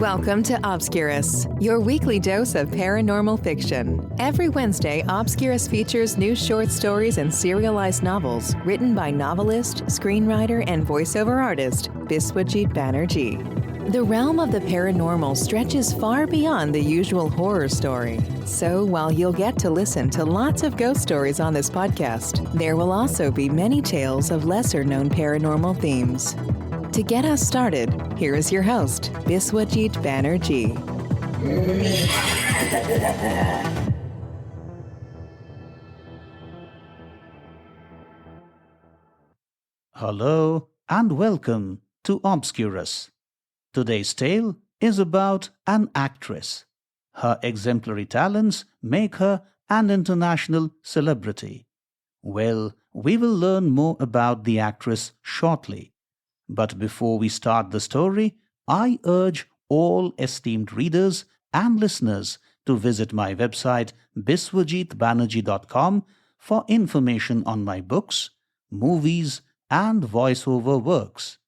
Welcome to Obscurus, your weekly dose of paranormal fiction. Every Wednesday, Obscurus features new short stories and serialized novels written by novelist, screenwriter, and voiceover artist Biswajit Banerjee. The realm of the paranormal stretches far beyond the usual horror story. So while you'll get to listen to lots of ghost stories on this podcast, there will also be many tales of lesser-known paranormal themes. To get us started, here is your host, Biswajit Banerjee. Hello and welcome to Obscurus. Today's tale is about an actress. Her exemplary talents make her an international celebrity. Well, we will learn more about the actress shortly. But before we start the story, I urge all esteemed readers and listeners to visit my website biswajitbanerjee.com for information on my books, movies, and voiceover works.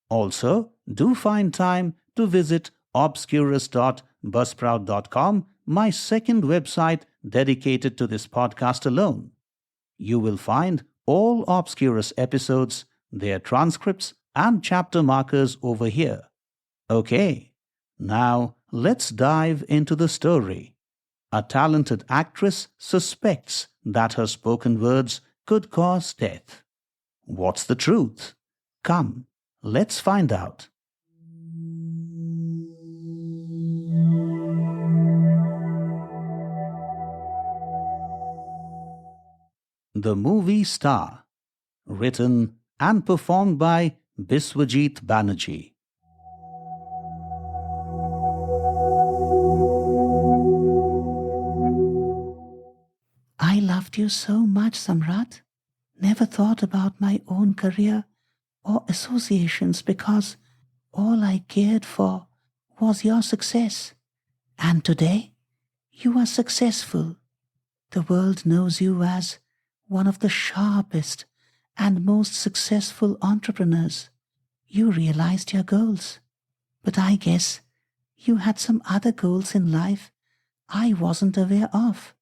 Also, do find time to visit obscurus.buzzsprout.com, my second website dedicated to this podcast alone. You will find all Obscurus episodes, their transcripts, and chapter markers over here. Okay, now let's dive into the story. A talented actress suspects that her spoken words could cause death. What's the truth? Come, let's find out. The Movie Star, written and performed by Biswajit Banerjee. I loved you so much, Samrat. Never thought about my own career or associations because all I cared for was your success. And today, you are successful. The world knows you as one of the sharpest and most successful entrepreneurs. You realized your goals. But I guess you had some other goals in life I wasn't aware of.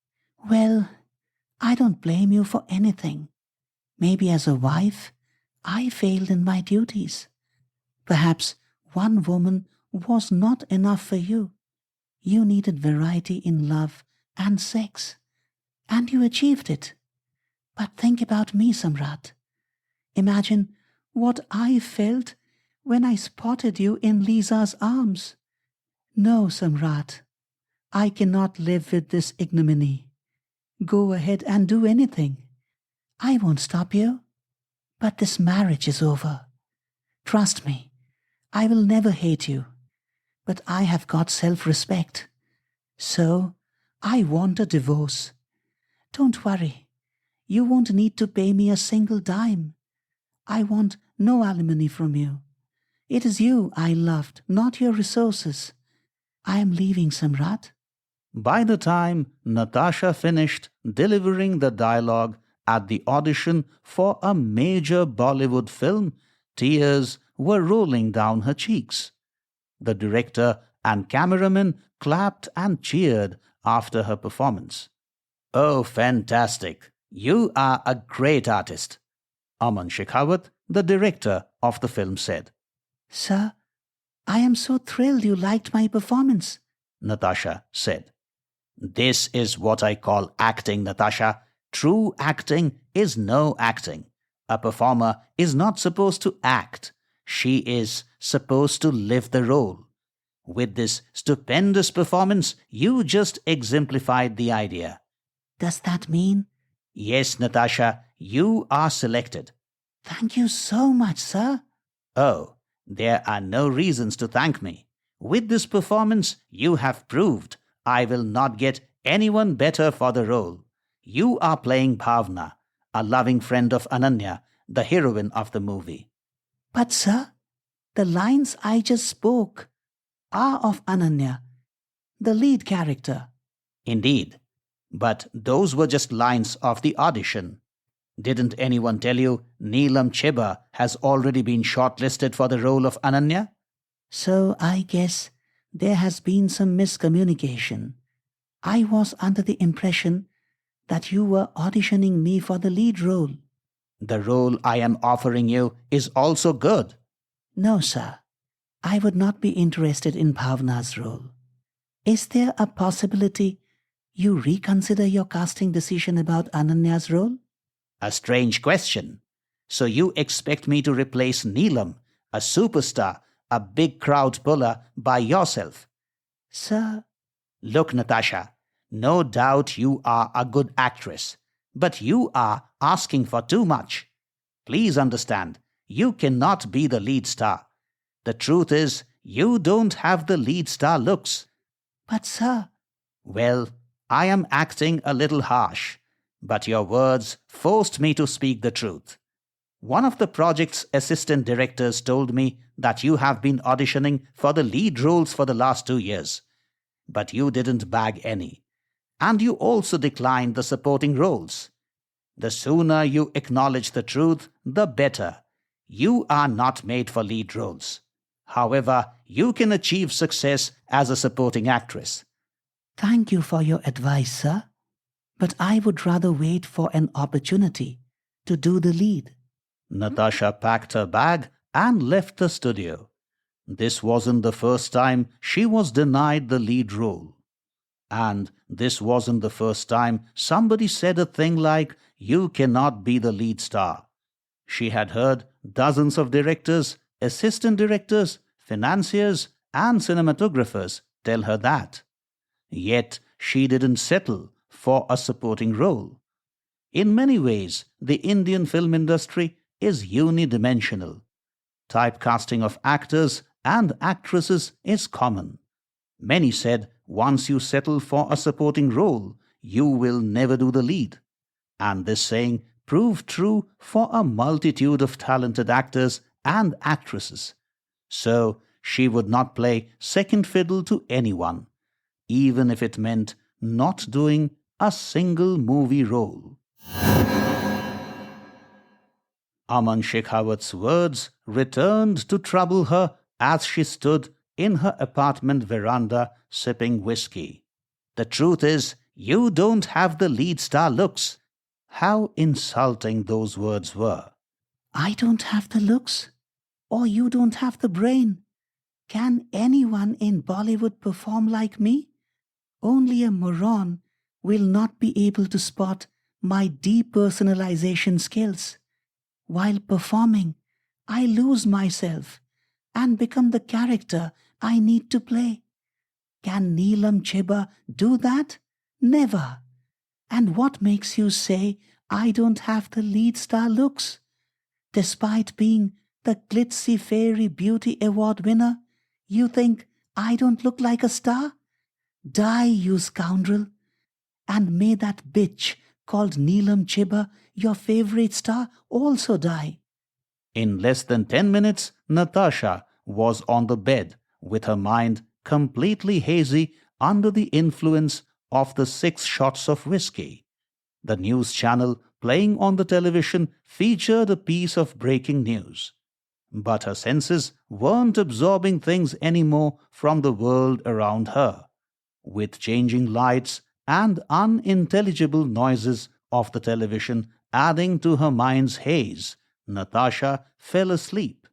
Well, I don't blame you for anything. Maybe as a wife, I failed in my duties. Perhaps one woman was not enough for you. You needed variety in love and sex, and you achieved it. But think about me, Samrat. Imagine what I felt when I spotted you in Lisa's arms. No, Samrat, I cannot live with this ignominy. Go ahead and do anything. I won't stop you. But this marriage is over. Trust me, I will never hate you. But I have got self-respect. So, I want a divorce. Don't worry. You won't need to pay me a single dime. I want no alimony from you. It is you I loved, not your resources. I am leaving, Samrat. By the time Natasha finished delivering the dialogue at the audition for a major Bollywood film, tears were rolling down her cheeks. The director and cameraman clapped and cheered after her performance. "Oh, fantastic! You are a great artist," Aman Shekhawat, the director of the film, said. Sir, I am so thrilled you liked my performance, Natasha said. "This is what I call acting, Natasha. True acting is no acting. A performer is not supposed to act. She is supposed to live the role. With this stupendous performance, you just exemplified the idea." Does that mean? "Yes, Natasha, you are selected." Thank you so much, sir. "Oh, there are no reasons to thank me. With this performance, you have proved I will not get anyone better for the role. You are playing Bhavna, a loving friend of Ananya, the heroine of the movie." But, sir, the lines I just spoke are of Ananya, the lead character. "Indeed, but those were just lines of the audition. Didn't anyone tell you Neelam Cheba has already been shortlisted for the role of Ananya?" So I guess there has been some miscommunication. I was under the impression that you were auditioning me for the lead role. The role I am offering you is also good. No, sir. I would not be interested in Bhavna's role. Is there a possibility you reconsider your casting decision about Ananya's role? A strange question. So you expect me to replace Neelam, a superstar, a big crowd puller, by yourself? Sir, Look, Natasha, no doubt you are a good actress, but you are asking for too much. Please understand, you cannot be the lead star. The truth is, you don't have the lead star looks. but sir, Well, I am acting a little harsh, but your words forced me to speak the truth. One of the project's assistant directors told me that you have been auditioning for the lead roles for the last 2 years, but you didn't bag any. And you also declined the supporting roles. The sooner you acknowledge the truth, the better. You are not made for lead roles. However, you can achieve success as a supporting actress. thank you for your advice, sir. But I would rather wait for an opportunity to do the lead. Natasha packed her bag and left the studio. This wasn't the first time she was denied the lead role. And this wasn't the first time somebody said a thing like, "You cannot be the lead star." She had heard dozens of directors, assistant directors, financiers, and cinematographers tell her that. Yet she didn't settle for a supporting role. In many ways, the Indian film industry is unidimensional. Typecasting of actors and actresses is common. Many said once you settle for a supporting role, you will never do the lead. And this saying proved true for a multitude of talented actors and actresses. So she would not play second fiddle to anyone, even if it meant not doing a single movie role. Aman Shekhawat's words returned to trouble her as she stood in her apartment veranda sipping whiskey. The truth is, you don't have the lead star looks. How insulting those words were. I don't have the looks, or you don't have the brain. Can anyone in Bollywood perform like me? Only a moron will not be able to spot my depersonalization skills. While performing, I lose myself and become the character I need to play. Can Neelam Chibba do that? Never. And what makes you say I don't have the lead star looks? Despite being the Glitzy Fairy Beauty Award winner, you think I don't look like a star? Die, you scoundrel. And may that bitch called Neelam Chibba, your favorite star, also die. In less than 10 minutes, Natasha was on the bed with her mind completely hazy under the influence of the 6 shots of whiskey. The news channel playing on the television featured a piece of breaking news. But her senses weren't absorbing things anymore from the world around her. With changing lights and unintelligible noises of the television adding to her mind's haze, Natasha fell asleep.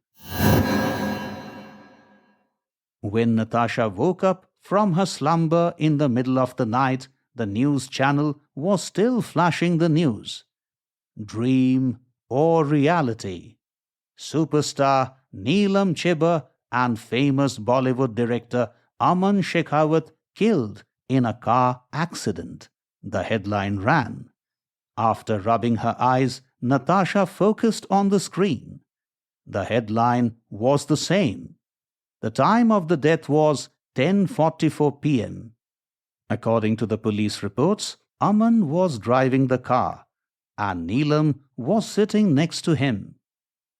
When Natasha woke up from her slumber in the middle of the night, the news channel was still flashing the news. Dream or reality? Superstar Neelam Chibba and famous Bollywood director Aman Shekhawat killed in a car accident, the headline ran. After rubbing her eyes, Natasha focused on the screen. The headline was the same. The time of the death was 10:44 p.m. According to the police reports, Aman was driving the car and Neelam was sitting next to him.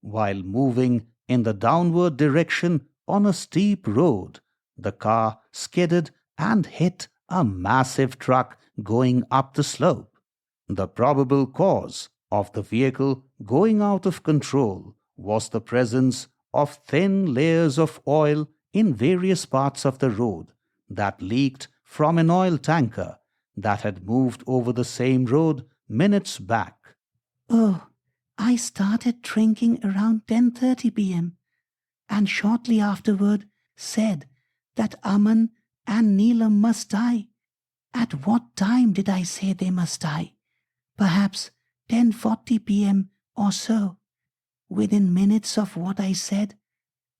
While moving in the downward direction on a steep road, the car skidded and hit a massive truck going up the slope. The probable cause of the vehicle going out of control was the presence of thin layers of oil in various parts of the road that leaked from an oil tanker that had moved over the same road minutes back. Oh, I started drinking around 10:30 p.m. and shortly afterward said that Aman and Neelam must die. At what time did I say they must die? Perhaps 10:40 p.m. or so. Within minutes of what I said,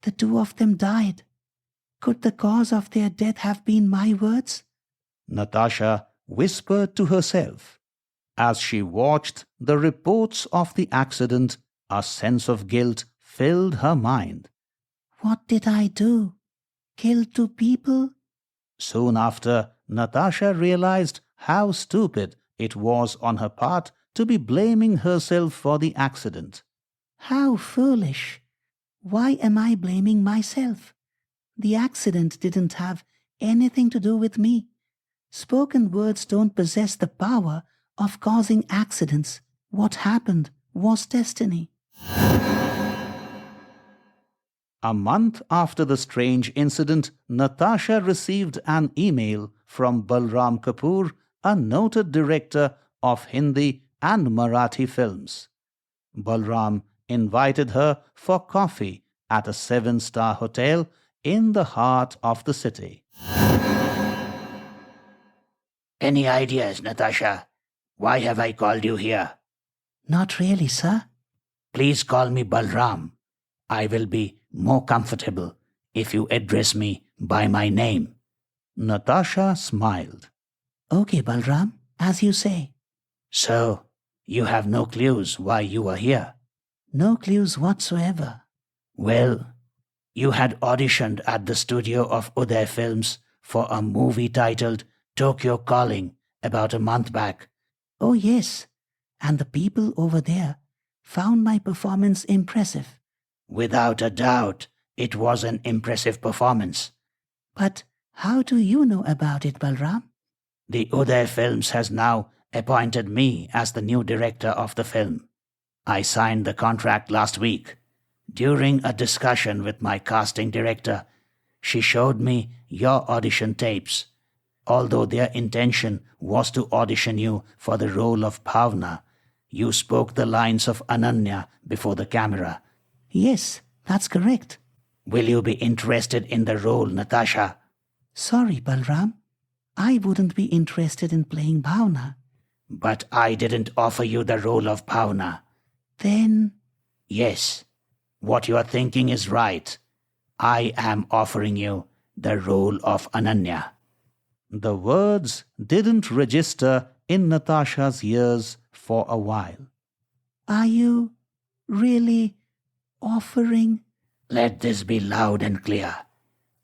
the two of them died. Could the cause of their death have been my words? Natasha whispered to herself. As she watched the reports of the accident, a sense of guilt filled her mind. What did I do? Kill two people? Soon after, Natasha realized how stupid it was on her part to be blaming herself for the accident. How foolish! Why am I blaming myself? The accident didn't have anything to do with me. Spoken words don't possess the power of causing accidents. What happened was destiny. A month after the strange incident, Natasha received an email from Balram Kapoor, a noted director of Hindi and Marathi films. Balram invited her for coffee at a 7-star hotel in the heart of the city. Any ideas, Natasha? Why have I called you here? Not really, sir. Please call me Balram. I will be more comfortable if you address me by my name. Natasha smiled. Okay, Balram, as you say. So, you have no clues why you are here? No clues whatsoever. Well, you had auditioned at the studio of Uday Films for a movie titled Tokyo Calling about a month back. Oh, yes. And the people over there found my performance impressive. Without a doubt, it was an impressive performance. But how do you know about it, Balram? The Uday Films has now appointed me as the new director of the film. I signed the contract last week. During a discussion with my casting director, she showed me your audition tapes. Although their intention was to audition you for the role of Bhavna, you spoke the lines of Ananya before the camera. Yes, that's correct. Will you be interested in the role, Natasha? Sorry, Balram. I wouldn't be interested in playing Bhavna. But I didn't offer you the role of Bhavna. Then... Yes, what you are thinking is right. I am offering you the role of Ananya. The words didn't register in Natasha's ears for a while. Are you really offering? Let this be loud and clear.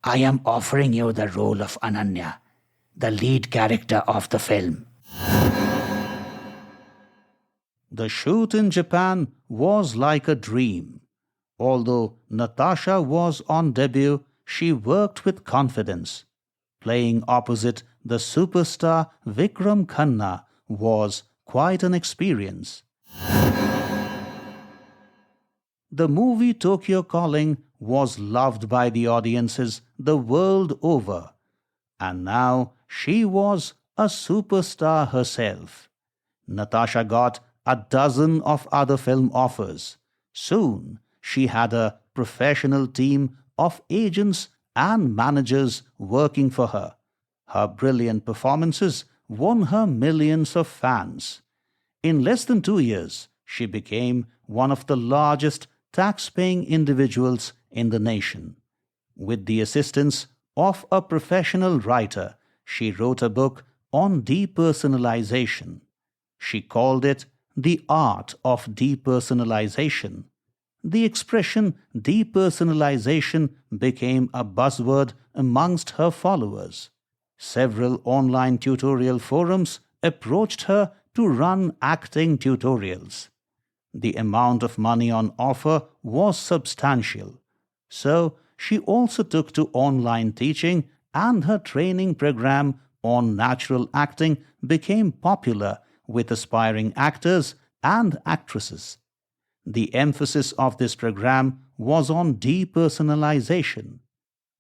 I am offering you the role of Ananya, the lead character of the film. The shoot in Japan was like a dream. Although Natasha was on debut, she worked with confidence. Playing opposite the superstar Vikram Khanna was quite an experience. The movie Tokyo Calling was loved by the audiences the world over, and now she was a superstar herself. Natasha got a dozen of other film offers. Soon, she had a professional team of agents and managers working for her. Her brilliant performances won her millions of fans. In less than 2 years, she became one of the largest tax-paying individuals in the nation. With the assistance of a professional writer, she wrote a book on depersonalization. She called it The Art of Depersonalization. The expression depersonalization became a buzzword amongst her followers. Several online tutorial forums approached her to run acting tutorials. The amount of money on offer was substantial. So, she also took to online teaching, and her training program on natural acting became popular with aspiring actors and actresses. The emphasis of this program was on depersonalization.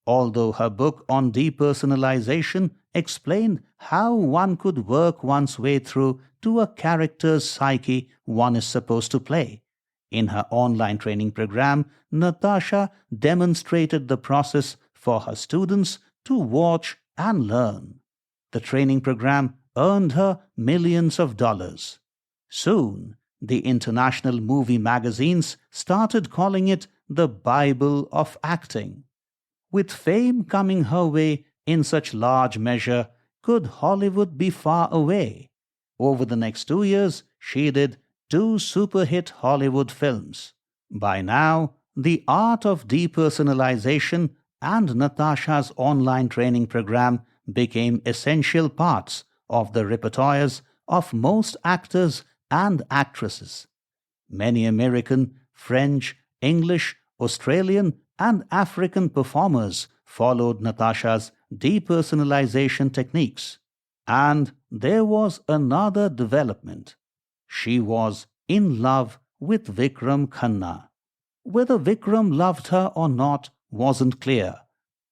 Although her book on depersonalization explained how one could work one's way through to a character's psyche one is supposed to play. In her online training program, Natasha demonstrated the process for her students to watch and learn. The training program earned her millions of dollars. Soon, the international movie magazines started calling it the Bible of acting. With fame coming her way in such large measure, could Hollywood be far away? Over the next 2 years, she did 2 super-hit Hollywood films. By now, the art of depersonalization and Natasha's online training program became essential parts of the repertoires of most actors and actresses. Many American, French, English, Australian, and African performers followed Natasha's depersonalization techniques. And there was another development. She was in love with Vikram Khanna. Whether Vikram loved her or not wasn't clear,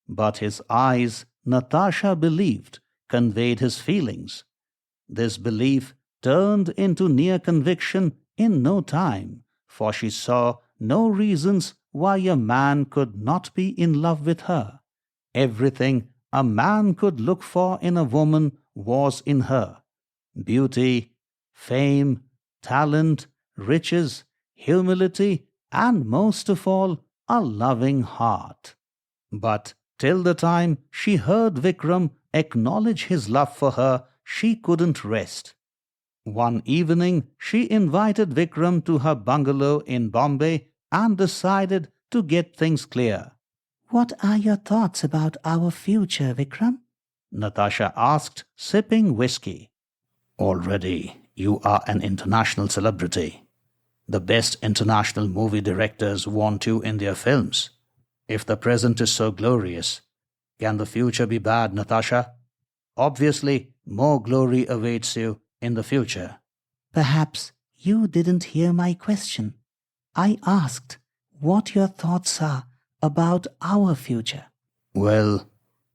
but his eyes, Natasha believed, conveyed his feelings. This belief turned into near conviction in no time, for she saw no reasons why a man could not be in love with her. Everything a man could look for in a woman was in her: beauty, fame, talent, riches, humility, and most of all, a loving heart. But till the time she heard Vikram acknowledge his love for her, she couldn't rest. One evening, she invited Vikram to her bungalow in Bombay and decided to get things clear. What are your thoughts about our future, Vikram? Natasha asked, sipping whiskey. Already, you are an international celebrity. The best international movie directors want you in their films. If the present is so glorious, can the future be bad, Natasha? Obviously, more glory awaits you in the future. Perhaps you didn't hear my question. I asked what your thoughts are about our future. Well,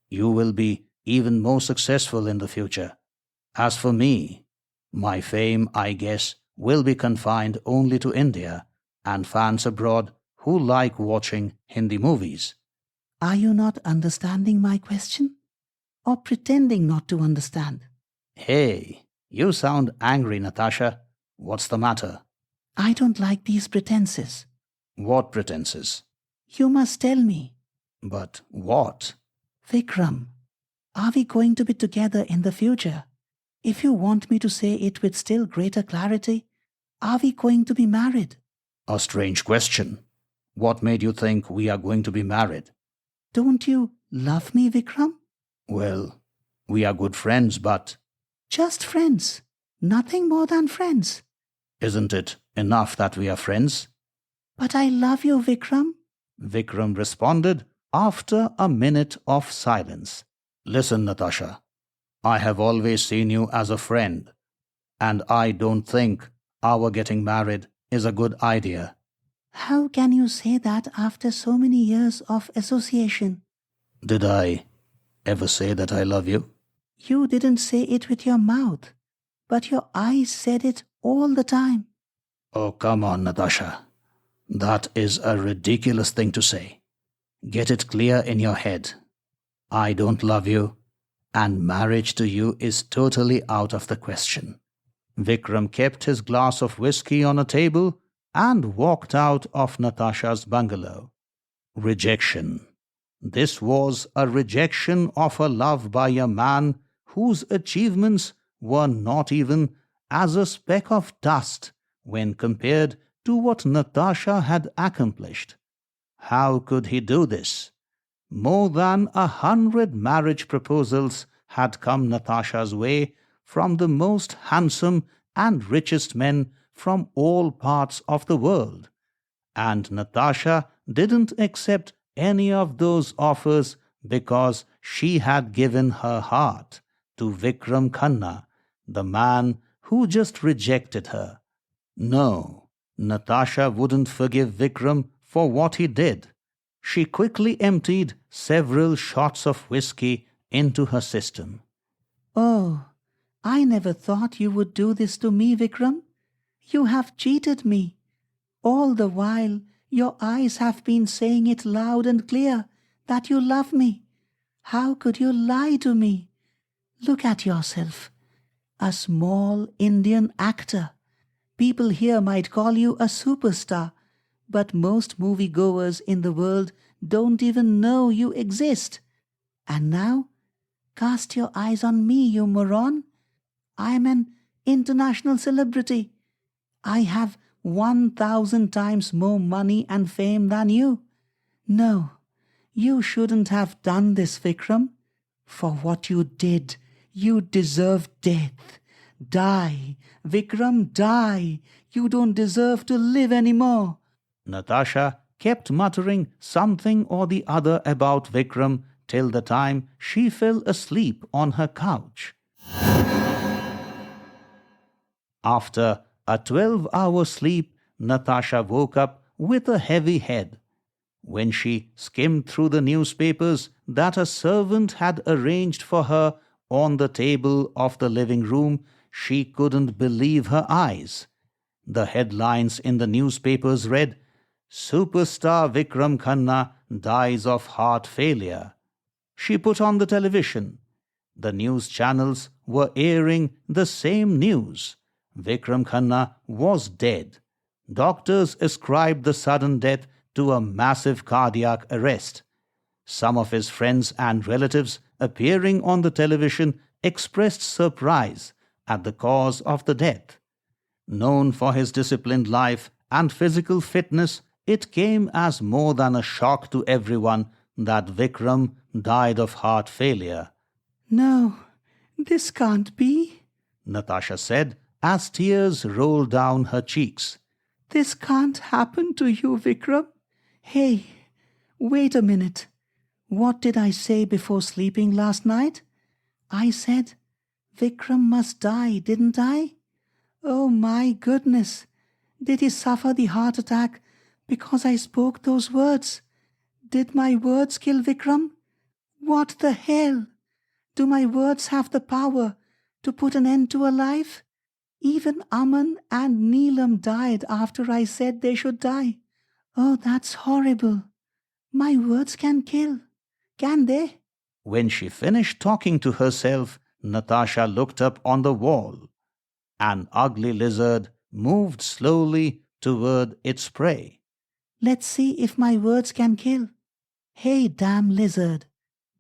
you will be even more successful in the future. As for me, my fame, I guess, will be confined only to India and fans abroad who like watching Hindi movies. Are you not understanding my question? Or pretending not to understand? Hey, you sound angry, Natasha. What's the matter? I don't like these pretenses. What pretenses? You must tell me. But what? Vikram, are we going to be together in the future? If you want me to say it with still greater clarity, are we going to be married? A strange question. What made you think we are going to be married? Don't you love me, Vikram? Well, we are good friends, but... Just friends. Nothing more than friends. Isn't it enough that we are friends? But I love you, Vikram. Vikram responded after a minute of silence. Listen, Natasha. I have always seen you as a friend, and I don't think our getting married is a good idea. How can you say that after so many years of association? Did I ever say that I love you? You didn't say it with your mouth, but your eyes said it all the time. Oh, come on, Natasha. That is a ridiculous thing to say. Get it clear in your head. I don't love you, and marriage to you is totally out of the question. Vikram kept his glass of whiskey on a table and walked out of Natasha's bungalow. Rejection. This was a rejection of her love by a man whose achievements were not even as a speck of dust when compared to what Natasha had accomplished. How could he do this? More than 100 marriage proposals had come Natasha's way from the most handsome and richest men from all parts of the world. And Natasha didn't accept any of those offers because she had given her heart to Vikram Khanna, the man who just rejected her. No, Natasha wouldn't forgive Vikram for what he did. She quickly emptied several shots of whiskey into her system. Oh, I never thought you would do this to me, Vikram. You have cheated me. All the while, your eyes have been saying it loud and clear that you love me. How could you lie to me? Look at yourself. A small Indian actor. People here might call you a superstar, but most moviegoers in the world don't even know you exist. And now, cast your eyes on me, you moron. I'm an international celebrity. I have 1,000 times more money and fame than you. No, you shouldn't have done this, Vikram. For what you did, you deserve death. Die, Vikram, die. You don't deserve to live anymore. Natasha kept muttering something or the other about Vikram till the time she fell asleep on her couch. After a 12-hour sleep, Natasha woke up with a heavy head. When she skimmed through the newspapers that a servant had arranged for her on the table of the living room, she couldn't believe her eyes. The headlines in the newspapers read, "Superstar Vikram Khanna dies of heart failure." She put on the television. The news channels were airing the same news. Vikram Khanna was dead. Doctors ascribed the sudden death to a massive cardiac arrest. Some of his friends and relatives appearing on the television expressed surprise at the cause of the death. Known for his disciplined life and physical fitness, it came as more than a shock to everyone that Vikram died of heart failure. No, this can't be, Natasha said as tears rolled down her cheeks. This can't happen to you, Vikram. Hey, wait a minute. What did I say before sleeping last night? I said, Vikram must die, didn't I? Oh my goodness. Did he suffer the heart attack because I spoke those words? Did my words kill Vikram? What the hell? Do my words have the power to put an end to a life? Even Aman and Neelam died after I said they should die. Oh, that's horrible. My words can kill, can they? When she finished talking to herself, Natasha looked up on the wall. An ugly lizard moved slowly toward its prey. Let's see if my words can kill. Hey, damn lizard,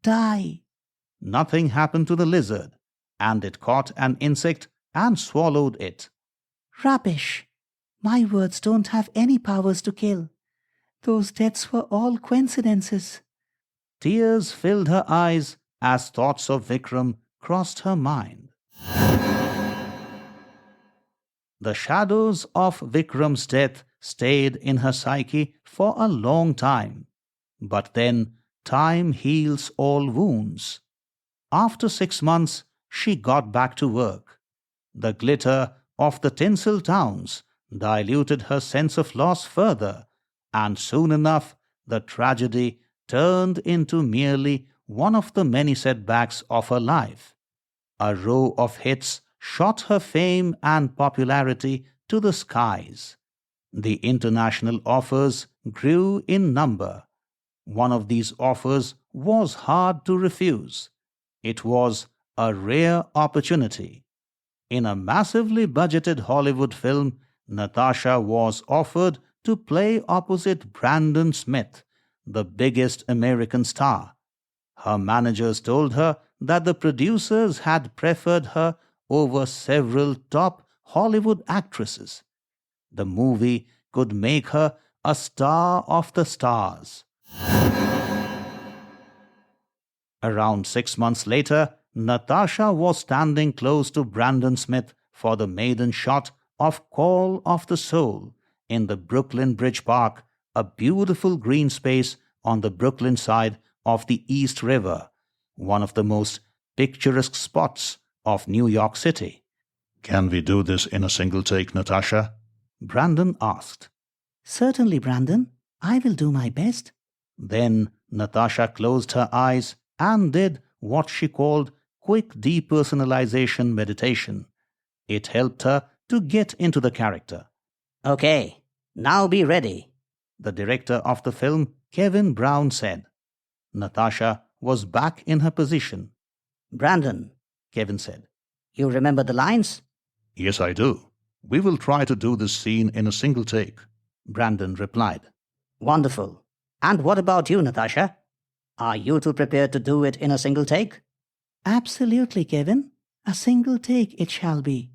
die. Nothing happened to the lizard, and it caught an insect and swallowed it. Rubbish. My words don't have any powers to kill. Those deaths were all coincidences. Tears filled her eyes as thoughts of Vikram crossed her mind. The shadows of Vikram's death stayed in her psyche for a long time. But then time heals all wounds. After 6 months, she got back to work. The glitter of the tinsel towns diluted her sense of loss further, and soon enough the tragedy turned into merely one of the many setbacks of her life. A row of hits shot her fame and popularity to the skies. The international offers grew in number. One of these offers was hard to refuse. It was a rare opportunity. In a massively budgeted Hollywood film, Natasha was offered to play opposite Brandon Smith, the biggest American star. Her managers told her that the producers had preferred her over several top Hollywood actresses. The movie could make her a star of the stars. Around 6 months later, Natasha was standing close to Brandon Smith for the maiden shot of Call of the Soul in the Brooklyn Bridge Park, a beautiful green space on the Brooklyn side of the East River, one of the most picturesque spots of New York City. Can we do this in a single take, Natasha? Brandon asked. Certainly, Brandon. I will do my best. Then Natasha closed her eyes and did what she called quick depersonalization meditation. It helped her to get into the character. Okay, now be ready, The director of the film, Kevin Brown, said. Natasha was back in her position. Brandon, Kevin said. you remember the lines? Yes, I do. We will try to do this scene in a single take. Brandon replied. Wonderful. And what about you, Natasha? Are you two prepared to do it in a single take? Absolutely, Kevin. A single take it shall be.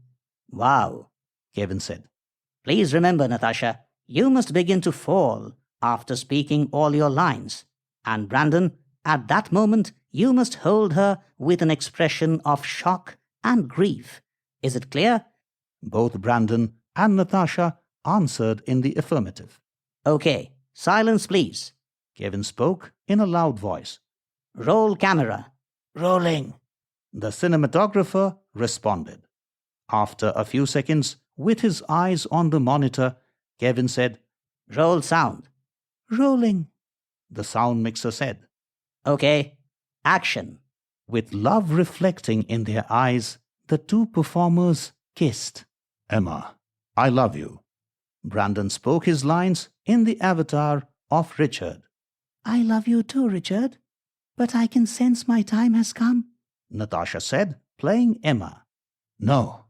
Wow. Kevin said. Please remember, Natasha, you must begin to fall after speaking all your lines. And Brandon, at that moment, you must hold her with an expression of shock and grief. Is it clear? Both Brandon and Natasha answered in the affirmative. Okay, silence please. Kevin spoke in a loud voice. Roll camera. Rolling. The cinematographer responded. After a few seconds, with his eyes on the monitor, Kevin said, Roll sound. Rolling. The sound mixer said. Okay, action. With love reflecting in their eyes, the two performers kissed. Emma, I love you. Brandon spoke his lines in the avatar of Richard. I love you too, Richard. But I can sense my time has come. Natasha said, playing Emma. No,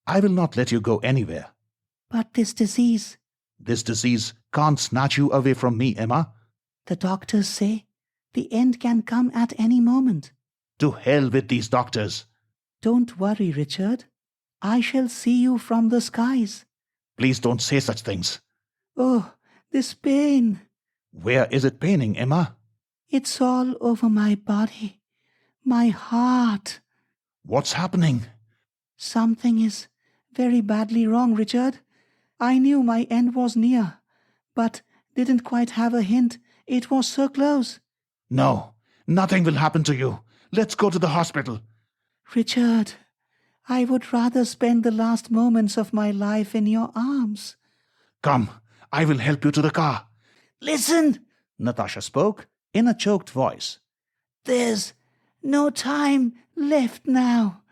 I will not let you go anywhere. But this disease, This disease can't snatch you away from me, Emma. the doctors say, the end can come at any moment. To hell with these doctors. Don't worry, Richard. I shall see you from the skies. Please don't say such things. Oh, this pain. Where is it paining, Emma? It's all over my body, my heart. What's happening? Something is very badly wrong, Richard. I knew my end was near, but didn't quite have a hint. It was so close. No, nothing will happen to you. Let's go to the hospital. Richard, I would rather spend the last moments of my life in your arms. Come, I will help you to the car. Listen, Natasha spoke in a choked voice. there's no time left now.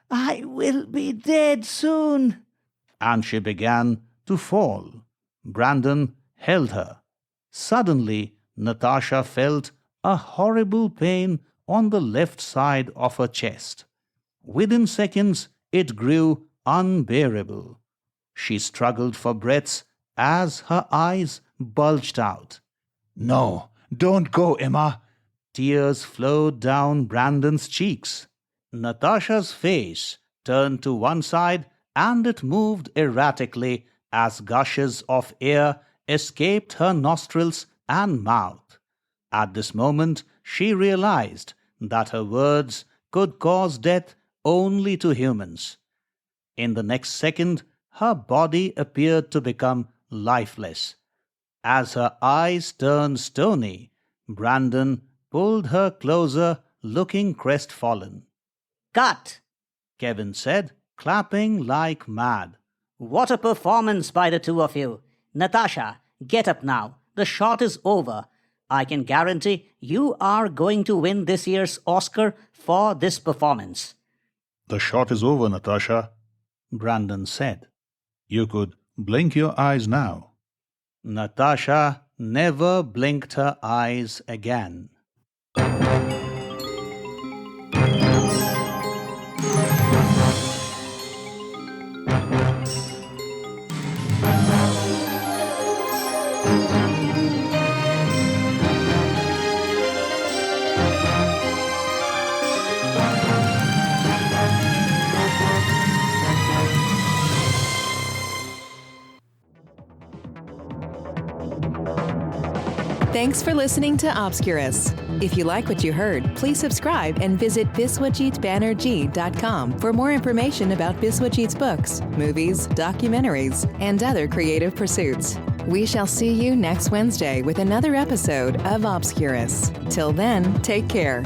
I will be dead soon. And she began to fall. Brandon held her. Suddenly, Natasha felt a horrible pain on the left side of her chest. Within seconds, it grew unbearable. She struggled for breath as her eyes bulged out. No, don't go, Emma. Tears flowed down Brandon's cheeks. Natasha's face turned to one side and it moved erratically as gushes of air escaped her nostrils and mouth. At this moment, she realized that her words could cause death only to humans. In the next second, her body appeared to become lifeless. As her eyes turned stony, Brandon pulled her closer, looking crestfallen. Cut! Kevin said, clapping like mad. What a performance by the two of you. Natasha, get up now. The shot is over. I can guarantee you are going to win this year's Oscar for this performance. The shot is over, Natasha. Brandon said. You could blink your eyes now. Natasha never blinked her eyes again. Thanks for listening to Obscurus. If you like what you heard, please subscribe and visit biswajitbanerjee.com for more information about Biswajit's books, movies, documentaries, and other creative pursuits. We shall see you next Wednesday with another episode of Obscurus. Till then, take care.